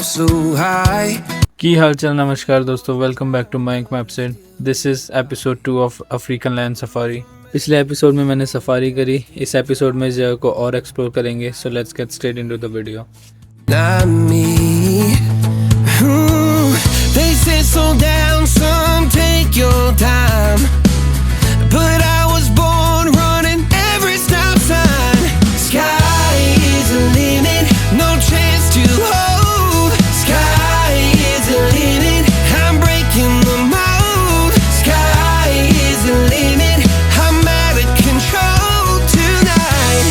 up so high. की हाल चाल नमस्कार दोस्तों वेलकम बैक टू मायंक मैप्सेड this is episode 2 of African land safari. पिछले एपिसोड में मैंने सफारी करी, इस एपिसोड में इस जगह को और एक्सप्लोर करेंगे। So let's get straight into the video. Not me. They say slow down, some take your time. But I was born running every stop sign. Sky is the limit, no chance to hold. Sky is the limit, I'm breaking the mold. Sky is the limit, I'm out of control tonight.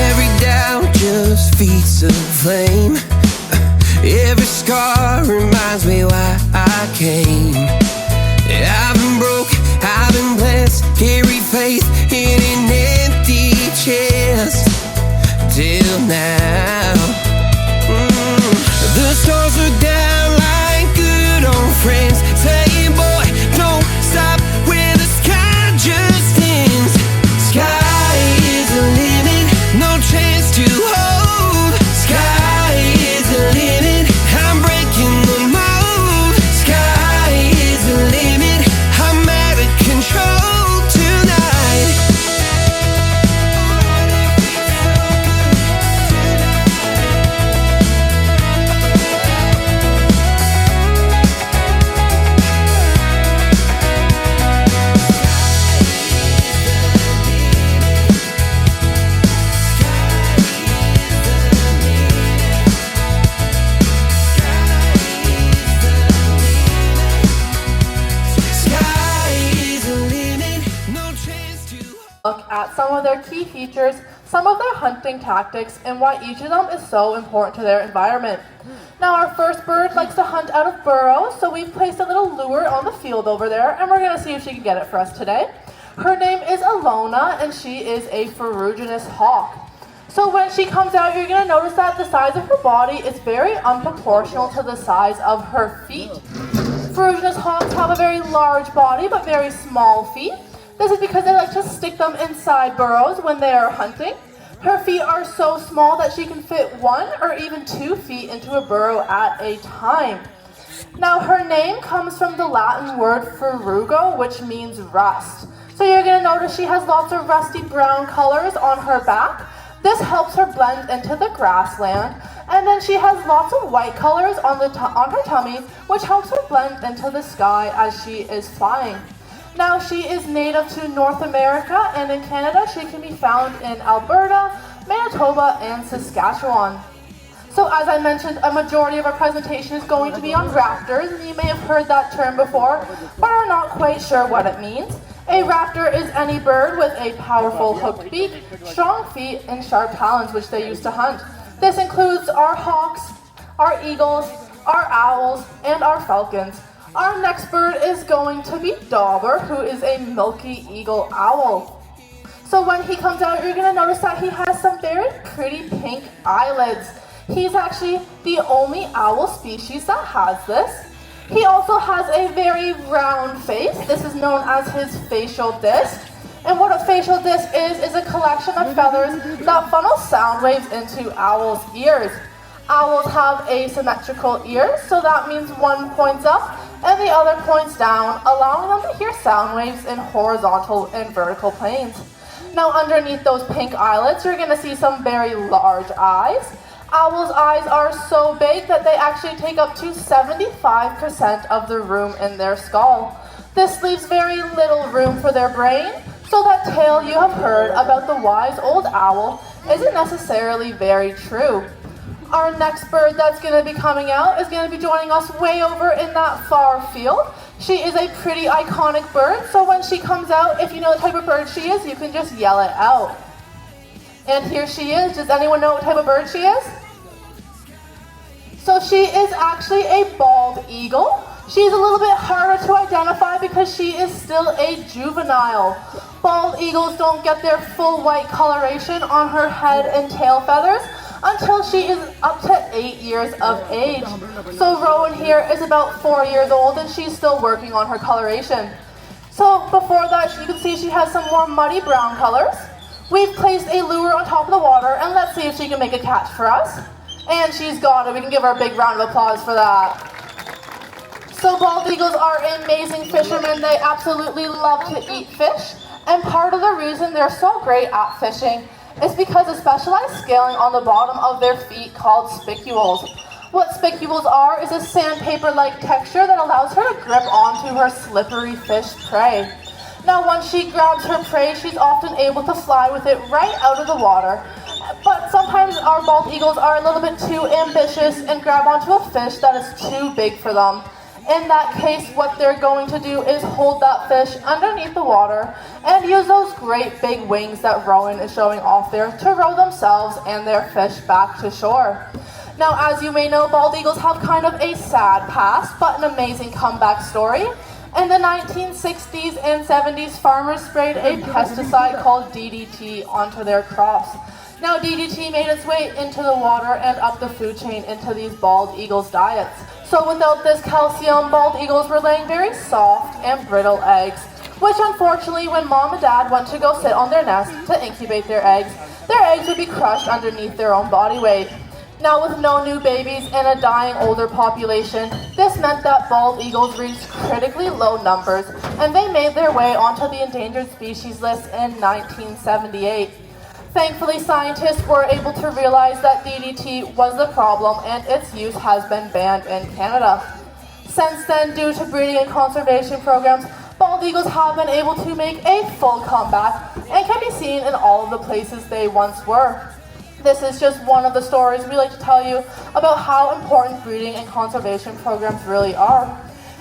Every doubt just feeds the flame. Every scar reminds me why I came. I've been broke, I've been blessed, carry faith in an empty chest till now. The stars are down like good old friends, saying, boy, don't stop where the sky just ends. Sky is the limit, no chance to hold. Sky is the limit, I'm breaking the mold. Sky is the limit, I'm out of control tonight. Sky is the limit, no chance to Look at some of their key features, some of their hunting tactics, and why each of them is so important to their environment. Now our first bird likes to hunt out of burrows, so we've placed a little lure on the field over there, and we're going to see if she can get it for us today. Her name is Alona, and she is a ferruginous hawk. So when she comes out, you're going to notice that the size of her body is very unproportional to the size of her feet. Ferruginous hawks have a very large body but very small feet. This is because they like to stick them inside burrows when they are hunting. Her feet are so small that she can fit 1 or even 2 feet into a burrow at a time. Now her name comes from the Latin word ferrugo, which means rust. So you're going to notice she has lots of rusty brown colors on her back. This helps her blend into the grassland. And then she has lots of white colors on her tummy, which helps her blend into the sky as she is flying. Now she is native to North America, and in Canada she can be found in Alberta, Manitoba, and Saskatchewan. So as I mentioned, a majority of our presentation is going to be on raptors, and you may have heard that term before, but are not quite sure what it means. A raptor is any bird with a powerful hooked beak, strong feet, and sharp talons which they use to hunt. This includes our hawks, our eagles, our owls, and our falcons. Our next bird is going to be Dauber, who is a milky eagle owl. So when he comes out, you're going to notice that he has some very pretty pink eyelids. He's actually the only owl species that has this. He also has a very round face. This is known as his facial disc. And what a facial disc is a collection of feathers that funnel sound waves into owls' ears. Owls have asymmetrical ears, so that means one points up and the other points down, allowing them to hear sound waves in horizontal and vertical planes. Now underneath those pink eyelids, you're going to see some very large eyes. Owls' eyes are so big that they actually take up to 75% of the room in their skull. This leaves very little room for their brain, so that tale you have heard about the wise old owl isn't necessarily very true. Our next bird that's going to be coming out is going to be joining us way over in that far field. She is a pretty iconic bird, so when she comes out, if you know the type of bird she is, you can just yell it out. And here she is. Does anyone know what type of bird she is? So she is actually a bald eagle. She's a little bit harder to identify because she is still a juvenile. Bald eagles don't get their full white coloration on her head and tail feathers until she is up to 8 years of age. So Rowan here is about 4 years old and she's still working on her coloration. So before that, you can see she has some more muddy brown colors. We've placed a lure on top of the water, and let's see if she can make a catch for us. And she's got it. We can give her a big round of applause for that. So bald eagles are amazing fishermen. They absolutely love to eat fish. And part of the reason they're so great at fishing is because of specialized scaling on the bottom of their feet called spicules. What spicules are is a sandpaper-like texture that allows her to grip onto her slippery fish prey. Now, once she grabs her prey, she's often able to fly with it right out of the water. But sometimes our bald eagles are a little bit too ambitious and grab onto a fish that is too big for them. In that case, what they're going to do is hold that fish underneath the water and use those great big wings that Rowan is showing off there to row themselves and their fish back to shore. Now, as you may know, bald eagles have kind of a sad past, but an amazing comeback story. In the 1960s and 70s, farmers sprayed a pesticide called DDT onto their crops. Now, DDT made its way into the water and up the food chain into these bald eagles' diets. So without this calcium, bald eagles were laying very soft and brittle eggs, which unfortunately, when mom and dad went to go sit on their nest to incubate their eggs would be crushed underneath their own body weight. Now, with no new babies and a dying older population, this meant that bald eagles reached critically low numbers, and they made their way onto the endangered species list in 1978. Thankfully, scientists were able to realize that DDT was the problem, and its use has been banned in Canada. Since then, due to breeding and conservation programs, bald eagles have been able to make a full comeback and can be seen in all of the places they once were. This is just one of the stories we like to tell you about how important breeding and conservation programs really are.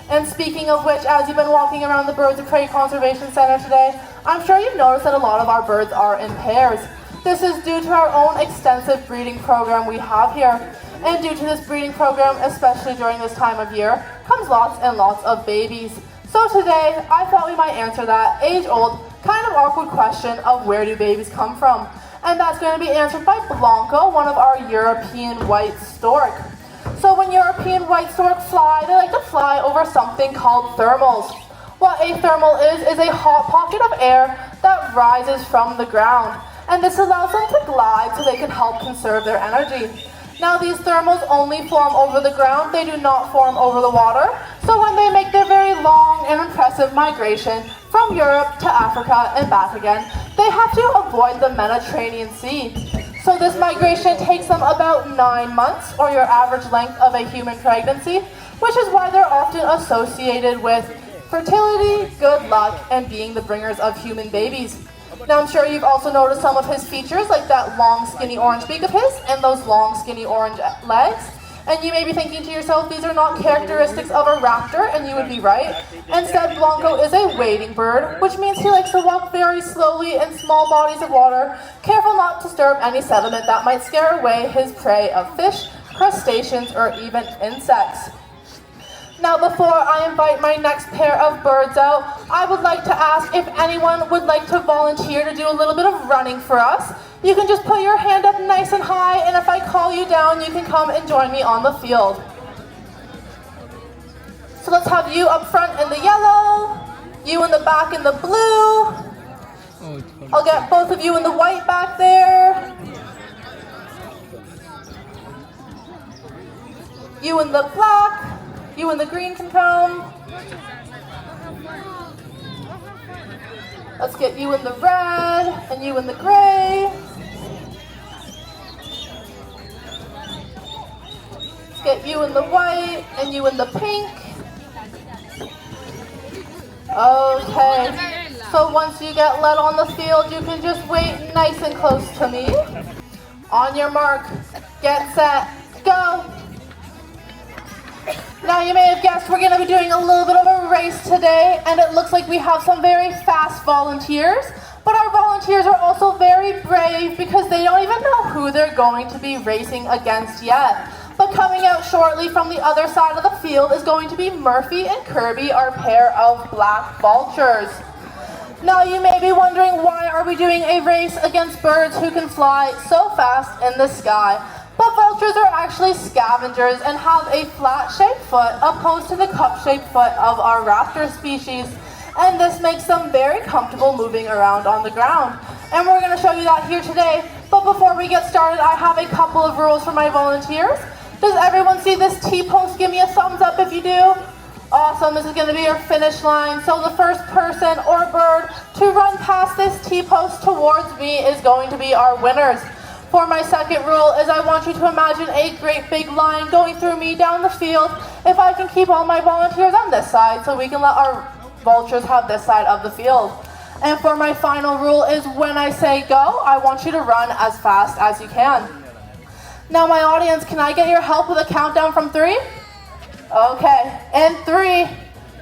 And speaking of which, as you've been walking around the Birds of Prey Conservation Center today, I'm sure you've noticed that a lot of our birds are in pairs. This is due to our own extensive breeding program we have here. And due to this breeding program, especially during this time of year, comes lots and lots of babies. So today, I thought we might answer that age-old, kind of awkward question of where do babies come from? And that's going to be answered by Blanco, one of our European white stork. So when European white stork fly, they like to fly over something called thermals. What a thermal is a hot pocket of air that rises from the ground. And this allows them to glide so they can help conserve their energy. Now, these thermals only form over the ground, they do not form over the water. So when they make their very long and impressive migration from Europe to Africa and back again, they have to avoid the Mediterranean Sea. So this migration takes them about 9 months, or your average length of a human pregnancy, which is why they're often associated with fertility, good luck, and being the bringers of human babies. Now, I'm sure you've also noticed some of his features, like that long, skinny orange beak of his and those long, skinny orange legs. And you may be thinking to yourself, these are not characteristics of a raptor, and you would be right. Instead, Blanco is a wading bird, which means he likes to walk very slowly in small bodies of water, careful not to disturb any sediment that might scare away his prey of fish, crustaceans, or even insects. Now, before I invite my next pair of birds out, I would like to ask if anyone would like to volunteer to do a little bit of running for us. You can just put your hand up nice and high, and if I call you down, you can come and join me on the field. So let's have you up front in the yellow, you in the back in the blue. I'll get both of you in the white back there. You in the black. You in the green can come. Let's get you in the red and you in the gray. Let's get you in the white and you in the pink. Okay, so once you get led on the field, you can just wait nice and close to me. On your mark, get set, go. Now, you may have guessed we're going to be doing a little bit of a race today, and it looks like we have some very fast volunteers, but our volunteers are also very brave because they don't even know who they're going to be racing against yet. But coming out shortly from the other side of the field is going to be Murphy and Kirby, our pair of black vultures. Now, you may be wondering, why are we doing a race against birds who can fly so fast in the sky? But vultures are actually scavengers and have a flat-shaped foot opposed to the cup-shaped foot of our raptor species. and this makes them very comfortable moving around on the ground. And we're going to show you that here today. But before we get started, I have a couple of rules for my volunteers. Does everyone see this T-post? Give me a thumbs up if you do. Awesome, this is going to be your finish line. So the first person or bird to run past this T-post towards me is going to be our winners. For my second rule is I want you to imagine a great big line going through me down the field. If I can keep all my volunteers on this side so we can let our vultures have this side of the field. And for my final rule is when I say go, I want you to run as fast as you can. Now my audience, can I get your help with a countdown from 3? Okay, in 3,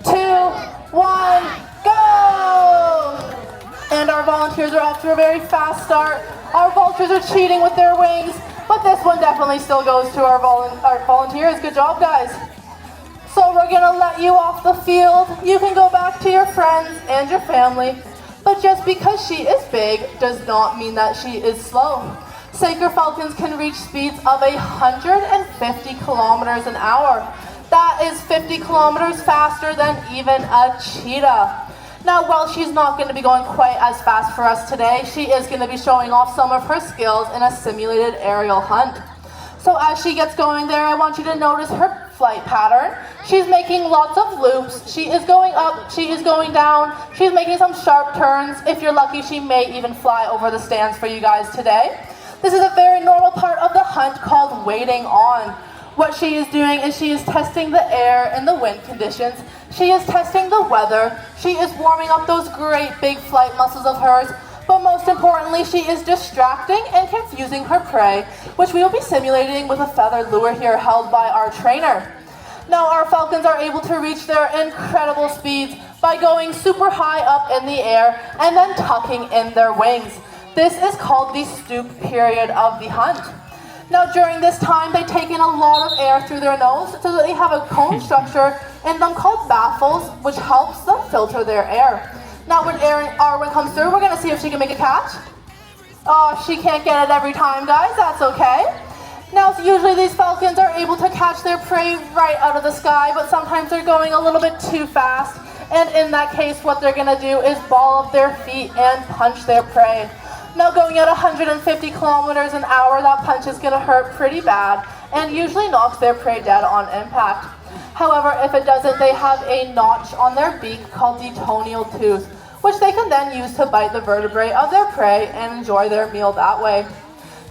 2, 1, go! And our volunteers are off to a very fast start. Our vultures are cheating with their wings, but this one definitely still goes to our volunteers. Good job, guys. So we're gonna let you off the field. You can go back to your friends and your family, but just because she is big does not mean that she is slow. Saker falcons can reach speeds of 150 kilometers an hour. That is 50 kilometers faster than even a cheetah. Now, while she's not going to be going quite as fast for us today, she is going to be showing off some of her skills in a simulated aerial hunt. So as she gets going there, I want you to notice her flight pattern. She's making lots of loops. She is going up, she is going down. She's making some sharp turns. If you're lucky, she may even fly over the stands for you guys today. This is a very normal part of the hunt called waiting on. What she is doing is she is testing the air and the wind conditions. She is testing the weather. She is warming up those great big flight muscles of hers. But most importantly, she is distracting and confusing her prey, which we will be simulating with a feather lure here held by our trainer. Now our falcons are able to reach their incredible speeds by going super high up in the air and then tucking in their wings. This is called the stoop period of the hunt. Now during this time, they take in a lot of air through their nose so that they have a cone structure in them called baffles, which helps them filter their air. Now when Arwen comes through, we're going to see if she can make a catch. Oh, she can't get it every time, guys. That's okay. Now usually these falcons are able to catch their prey right out of the sky, but sometimes they're going a little bit too fast. And in that case, what they're going to do is ball up their feet and punch their prey. Now going at 150 kilometers an hour, that punch is going to hurt pretty bad and usually knocks their prey dead on impact. However, if it doesn't, they have a notch on their beak called the toenail tooth, which they can then use to bite the vertebrae of their prey and enjoy their meal that way.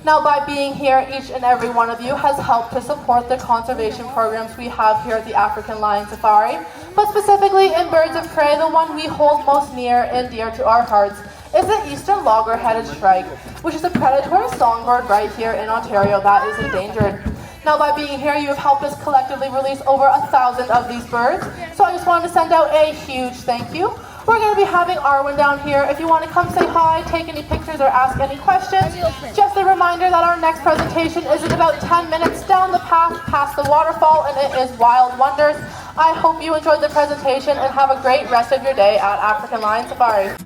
Now by being here, each and every one of you has helped to support the conservation programs we have here at the African Lion Safari, but specifically in birds of prey, the one we hold most near and dear to our hearts is the eastern logger-headed shrike, which is a predatory songbird right here in Ontario that is endangered. Now by being here, you have helped us collectively release over 1,000 of these birds, so I just wanted to send out a huge thank you. We're going to be having Arwen down here. If you want to come say hi, take any pictures, or ask any questions. Just a reminder that our next presentation is in about 10 minutes down the path past the waterfall, and it is Wild Wonders. I hope you enjoyed the presentation and have a great rest of your day at African Lion Safari.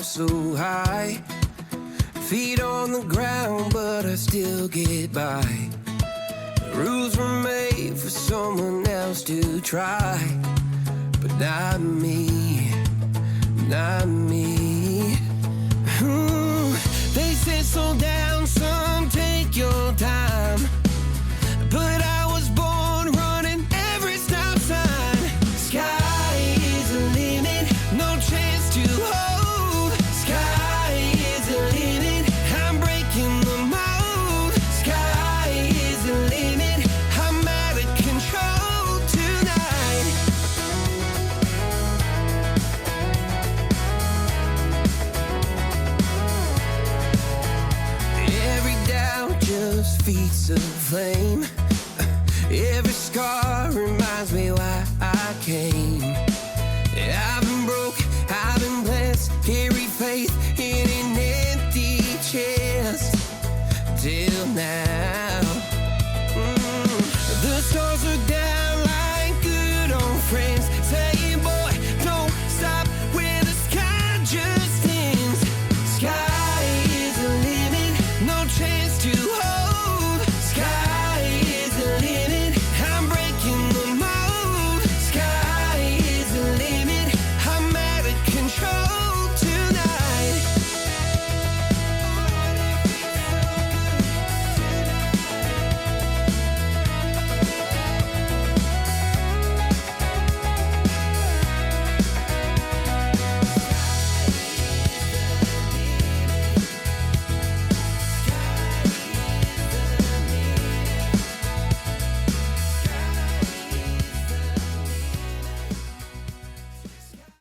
So high, feet on the ground, but I still get by. Rules were made for someone else to try, but not me, not me. They say slow down, son, take your time, but I was born running every stop sign. Sky is the limit, no chance to hold. Feet of flame.